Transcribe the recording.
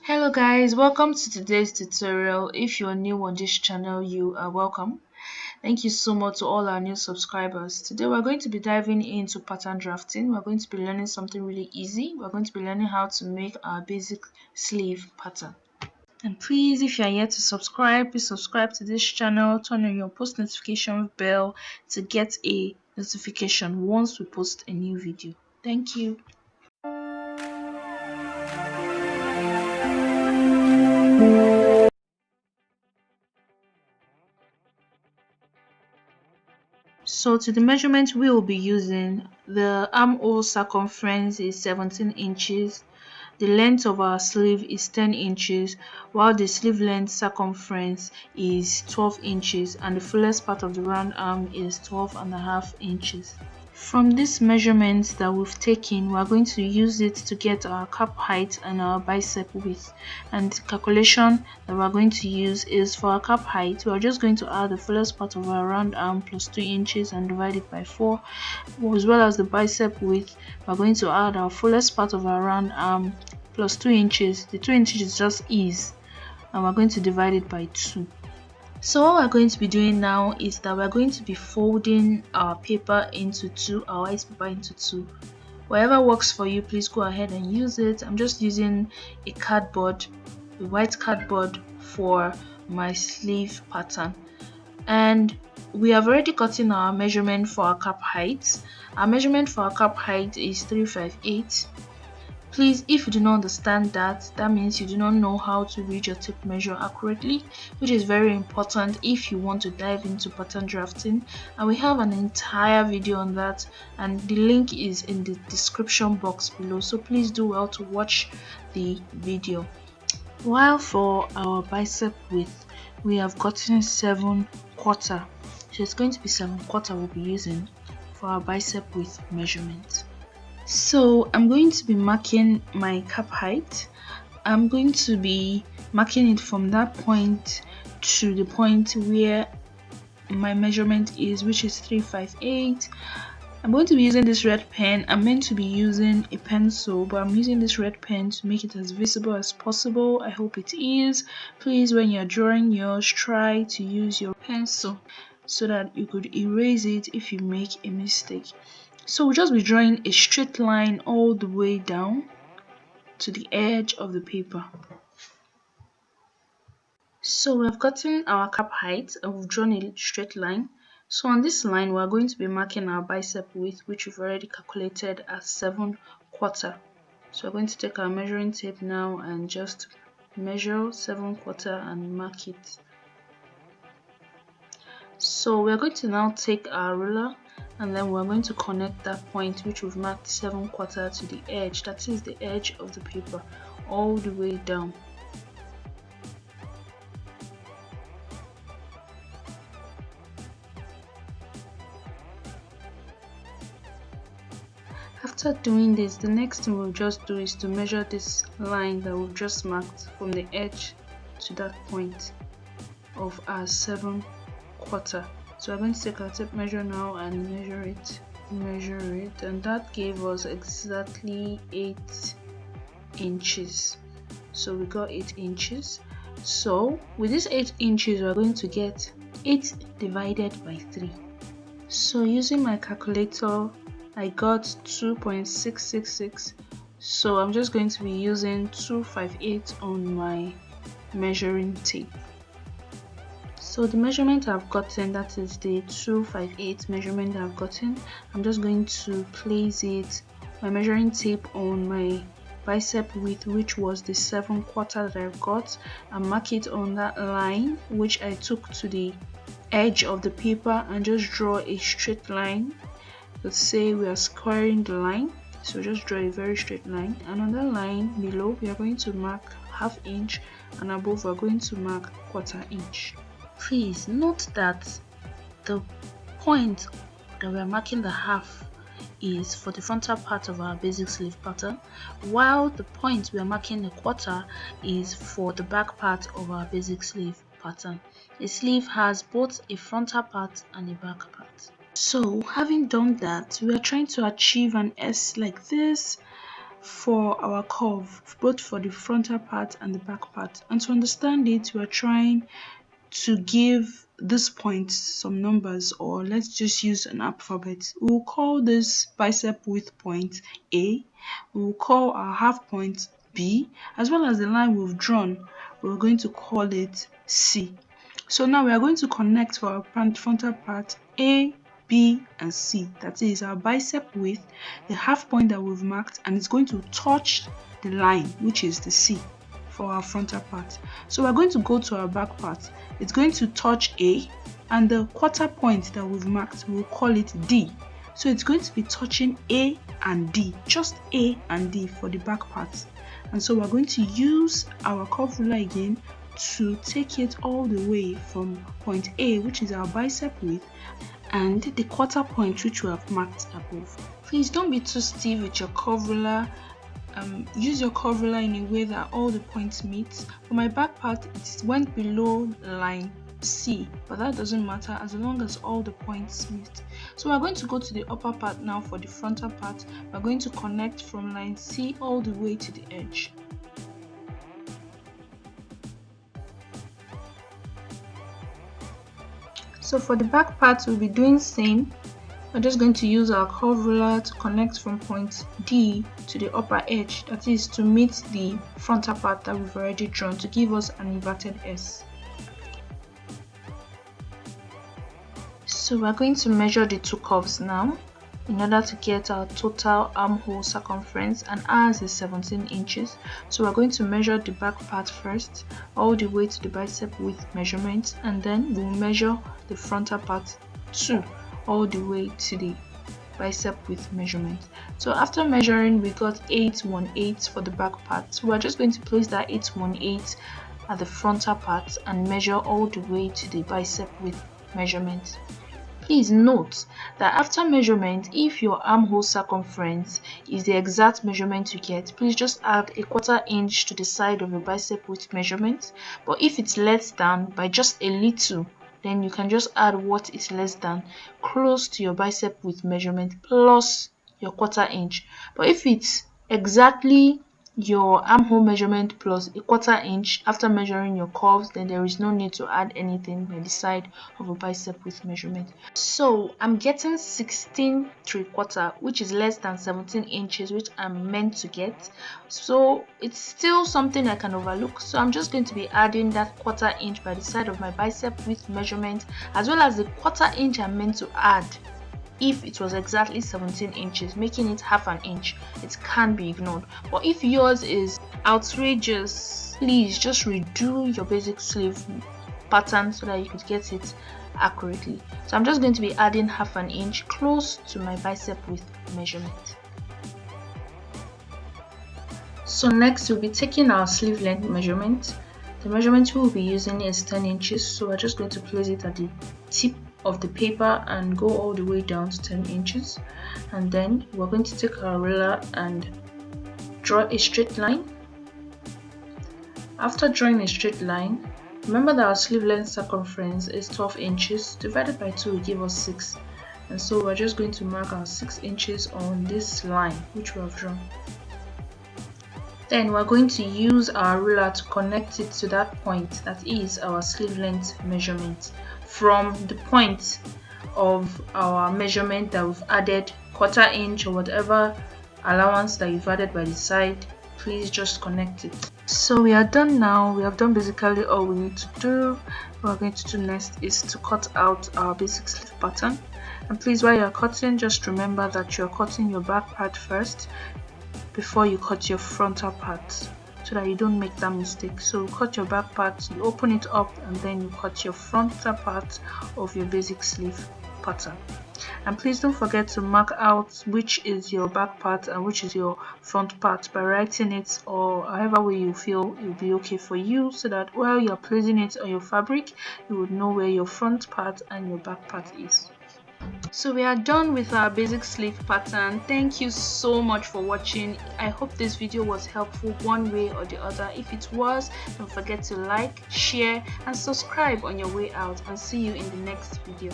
Hello guys, welcome to today's tutorial. If you're new on this channel, you are welcome. Thank you so much to all our new subscribers. Today we're going to be diving into pattern drafting. We're going to be learning something really easy. We're going to be learning how to make our basic sleeve pattern. And please, if you are yet to subscribe, please subscribe to this channel, turn on your post notification bell to get a notification once we post a new video. Thank you. So to the measurement we will be using, the armhole circumference is 17 inches, the length of our sleeve is 10 inches, while the sleeve length circumference is 12 inches and the fullest part of the round arm is 12.5 inches. From these measurements that we've taken, we're going to use it to get our cap height and our bicep width. And the calculation that we're going to use is for our cap height, we're just going to add the fullest part of our round arm plus 2 inches and divide it by 4. As well as the bicep width, we're going to add our fullest part of our round arm plus 2 inches. The 2 inches is just ease, and we're going to divide it by 2. So what we're going to be doing now is that we're going to be folding our paper into two, our white paper into two. Whatever works for you, please go ahead and use it. I'm just using a white cardboard for my sleeve pattern. And we have already gotten our measurement for our cap height. Our measurement for our cap height is 358. Please, if you do not understand that means you do not know how to read your tape measure accurately, which is very important if you want to dive into pattern drafting. And we have an entire video on that, and the link is in the description box below, so please do well to watch the video. While for our bicep width, we have gotten 7/4. So it's going to be 7/4 we'll be using for our bicep width measurement. So I'm going to be marking my cap height. I'm going to be marking it from that point to the point where my measurement is, which is 358. I'm going to be using this red pen. I'm meant to be using a pencil, but I'm using this red pen to make it as visible as possible. I hope it is. Please, when you're drawing yours, try to use your pencil so that you could erase it if you make a mistake. So we'll just be drawing a straight line all the way down to the edge of the paper. So we've gotten our cap height and we've drawn a straight line. So on this line, we're going to be marking our bicep width, which we've already calculated as 7/4. So we're going to take our measuring tape now and just measure 7/4 and mark it. So we're going to now take our ruler, and then we're going to connect that point which we've marked 7/4 to the edge, that is the edge of the paper, all the way down. After doing this, the next thing we'll just do is to measure this line that we've just marked from the edge to that point of our 7/4. So we're going to take our tape measure now and measure it, and that gave us exactly 8 inches. So we got 8 inches. So with this 8 inches, we're going to get 8 divided by 3. So using my calculator, I got 2.666. So I'm just going to be using 258 on my measuring tape. So the measurement I've gotten, that is the 258 measurement I've gotten, I'm just going to place it, my measuring tape, on my bicep width, which was the 7/4 that I've got, and mark it on that line which I took to the edge of the paper, and just draw a straight line. Let's say we are squaring the line, so just draw a very straight line, and on that line below we are going to mark 1/2 inch, and above we're going to mark 1/4 inch. Please note that the point that we are marking the half is for the frontal part of our basic sleeve pattern, while the point we are marking the 1/4 is for the back part of our basic sleeve pattern. A sleeve has both a frontal part and a back part. So having done that, we are trying to achieve an S like this for our curve, both for the frontal part and the back part. And to understand it, we are trying to give this point some numbers, or let's just use an alphabet. We'll call this bicep width point A. We'll call our half point B, as well as the line we've drawn, we're going to call it C. So now we are going to connect for our frontal part A, B, and C. That is our bicep width, the half point that we've marked, and it's going to touch the line, which is the C for our frontal part. So we're going to go to our back part. It's going to touch A, and the quarter point that we've marked, we'll call it D. So it's going to be touching A and D, just A and D for the back part. And so we're going to use our curve ruler again to take it all the way from point A, which is our bicep width, and the quarter point which we have marked above. Please don't be too stiff with your curve ruler. Use your curve ruler in a way that all the points meet. For my back part, it went below line C, but that doesn't matter as long as all the points meet. So we're going to go to the upper part now. For the frontal part, we're going to connect from line C all the way to the edge. So for the back part, we'll be doing same. We're just going to use our curve ruler to connect from point D to the upper edge, that is to meet the frontal part that we've already drawn, to give us an inverted S. So we're going to measure the two curves now in order to get our total armhole circumference, and ours is 17 inches. So we're going to measure the back part first all the way to the bicep width measurement, and then we'll measure the frontal part too all the way to the bicep width measurement. So after measuring, we got 818 for the back part. So we're just going to place that 818 at the frontal part and measure all the way to the bicep width measurement. Please note that after measurement, if your armhole circumference is the exact measurement you get, please just add a quarter inch to the side of your bicep width measurement. But if it's less than by just a little, then you can just add what is less than close to your bicep width measurement plus your quarter inch. But if it's exactly your armhole measurement plus a quarter inch after measuring your curves, then there is no need to add anything by the side of a bicep width measurement. So I'm getting 16 3/4, which is less than 17 inches, which I'm meant to get. So it's still something I can overlook, so I'm just going to be adding that quarter inch by the side of my bicep width measurement, as well as the quarter inch I'm meant to add if it was exactly 17 inches, making it half an inch. It can't be ignored. But if yours is outrageous, please just redo your basic sleeve pattern so that you could get it accurately. So I'm just going to be adding half an inch close to my bicep width measurement. So next we'll be taking our sleeve length measurement. The measurement we'll be using is 10 inches, so we're just going to place it at the tip of the paper and go all the way down to 10 inches, and then we're going to take our ruler and draw a straight line. After drawing a straight line, remember that our sleeve length circumference is 12 inches divided by 2 will give us 6, and so we're just going to mark our 6 inches on this line which we have drawn. Then we're going to use our ruler to connect it to that point that is our sleeve length measurement. From the point of our measurement that we've added, quarter inch or whatever allowance that you've added by the side, please just connect it. So we are done now. We have done basically all we need to do. What we're going to do next is to cut out our basic sleeve pattern. And please, while you're cutting, just remember that you're cutting your back part first before you cut your frontal part, so that you don't make that mistake. So cut your back part, you open it up, and then you cut your frontal part of your basic sleeve pattern. And please don't forget to mark out which is your back part and which is your front part by writing it, or however way you feel it will be okay for you, so that while you're placing it on your fabric, you would know where your front part and your back part is. So we are done with our basic sleeve pattern. Thank you so much for watching. I hope this video was helpful one way or the other. If it was, don't forget to like, share and subscribe on your way out, and see you in the next video.